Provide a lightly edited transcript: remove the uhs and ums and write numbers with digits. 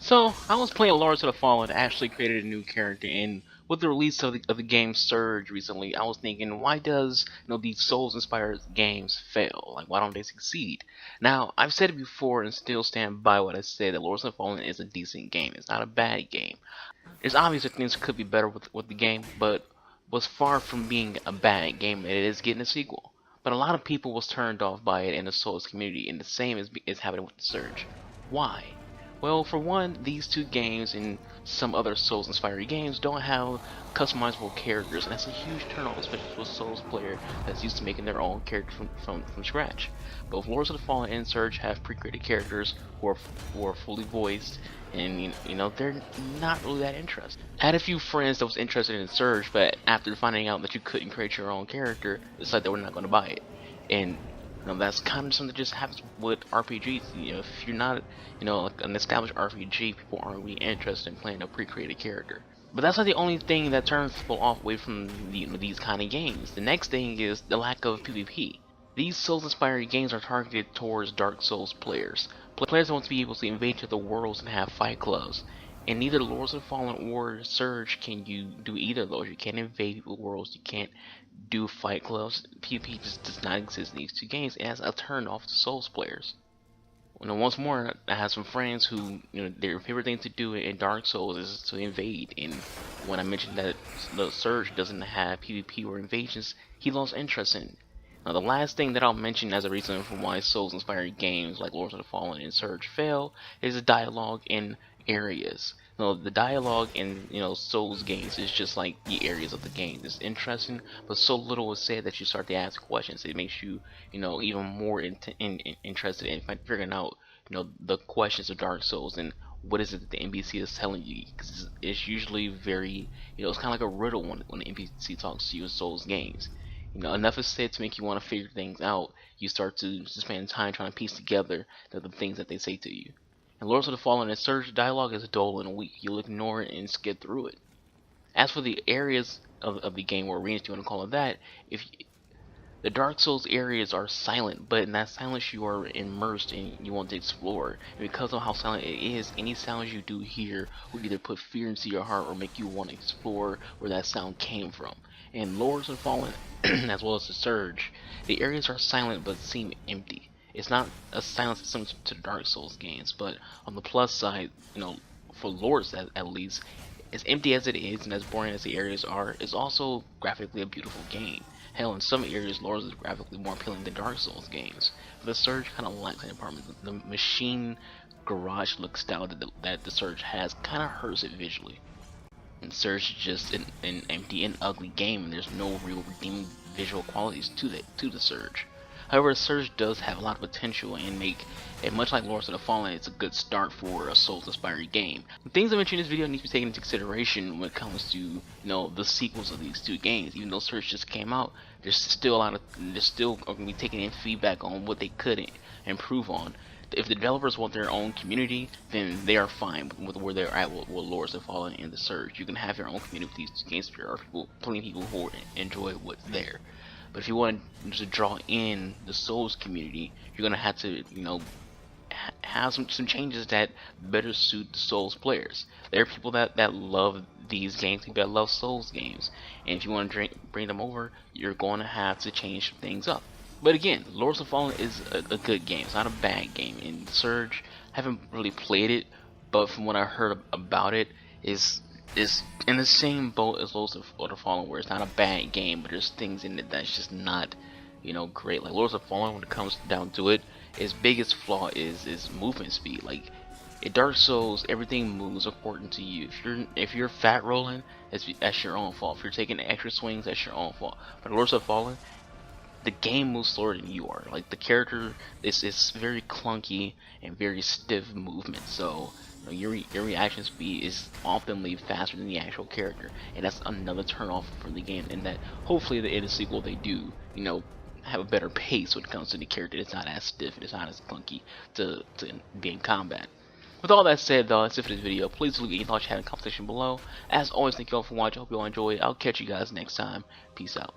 So I was playing Lords of the Fallen, actually created a new character, and with the release of the game Surge recently, I was thinking, why does these Souls-inspired games fail? Like, why don't they succeed? Now, I've said it before and still stand by what I said, that Lords of the Fallen is a decent game. It's not a bad game. It's obvious that things could be better with the game, but was far from being a bad game. It is getting a sequel. But a lot of people was turned off by it in the Souls community, and the same is happening with the Surge. Why? Well, for one, these two games and some other Souls-inspired games don't have customizable characters, and that's a huge turnoff, especially for a Souls player that's used to making their own character from scratch. Both Lords of the Fallen and Surge have pre-created characters who are fully voiced, and they're not really that interested. I had a few friends that was interested in Surge, but after finding out that you couldn't create your own character, decided they were not going to buy it. And that's kind of something that just happens with RPGs. If you're not, like an established RPG, people aren't really interested in playing a pre-created character. But that's not the only thing that turns people off away from these kind of games. The next thing is the lack of PvP. These Souls-inspired games are targeted towards Dark Souls players. Players want to be able to invade to the worlds and have fight clubs. And neither Lords of the Fallen or Surge can you do either of those. You can't invade people's worlds. You can't do fight clubs. PvP just does not exist in these two games, and that's a turn off to Souls players. Once more, I have some friends who, their favorite thing to do in Dark Souls is to invade. And when I mentioned that the Surge doesn't have PvP or invasions, he lost interest in it. Now, the last thing that I'll mention as a reason for why Souls-inspired games like Lords of the Fallen and Surge fail is the dialogue in areas. The dialogue in Souls games is just like the areas of the game. It's interesting, but so little is said that you start to ask questions. It makes you even more interested in figuring out the questions of Dark Souls and what is it that the NPC is telling you. Because it's usually very it's kind of like a riddle when the NPC talks to you in Souls games. Enough is said to make you want to figure things out. You start to spend time trying to piece together the things that they say to you. And Lords of the Fallen and Surge dialogue is dull and weak. You'll ignore it and skip through it. As for the areas of the game, or arenas you want to call it that, the Dark Souls areas are silent, but in that silence you are immersed and you want to explore. And because of how silent it is, any sounds you do hear will either put fear into your heart or make you want to explore where that sound came from. In Lords of the Fallen, as well as the Surge, the areas are silent but seem empty. It's not a silence similar to the Dark Souls games, but on the plus side, for Lords at least, as empty as it is and as boring as the areas are, it's also graphically a beautiful game. Hell, in some areas, Lords is graphically more appealing than Dark Souls games. But the Surge kind of lacks that department. The machine garage look style that the Surge has kind of hurts it visually. And Surge is just an empty and ugly game, and there's no real redeeming visual qualities to the Surge. However, Surge does have a lot of potential and much like Lords of the Fallen, it's a good start for a Souls-inspired game. The things I mentioned in this video need to be taken into consideration when it comes to the sequels of these two games. Even though Surge just came out, there's still going to be taking in feedback on what they could improve on. If the developers want their own community, then they are fine with where they're at with Lords of the Fallen and the Surge. You can have your own community with these games. There are plenty of people who enjoy what's there. But if you want to draw in the Souls community, you're gonna have to, have some changes that better suit the Souls players. There are people that love these games, people that love Souls games, and if you want to bring them over, you're going to have to change things up. But again, Lords of Fallen is a good game. It's not a bad game. And Surge, I haven't really played it, but from what I heard about it, is in the same boat as Lords of the Fallen, where it's not a bad game, but there's things in it that's just not, great. Like Lords of Fallen, when it comes down to it, its biggest flaw is movement speed. Like in Dark Souls, everything moves according to you. If you're fat rolling, that's your own fault. If you're taking extra swings, that's your own fault. But Lords of Fallen, the game moves slower than you are. Like the character is very clunky and very stiff movement. So your reaction speed is often faster than the actual character, and that's another turn off for the game. And that hopefully in the sequel they do, have a better pace when it comes to the character. It's not as stiff and it's not as clunky to be in combat. With all that said, though, that's it for this video. Please leave any thoughts you have in the comment section below. As always, thank you all for watching. I hope you all enjoyed. I'll catch you guys next time. Peace out.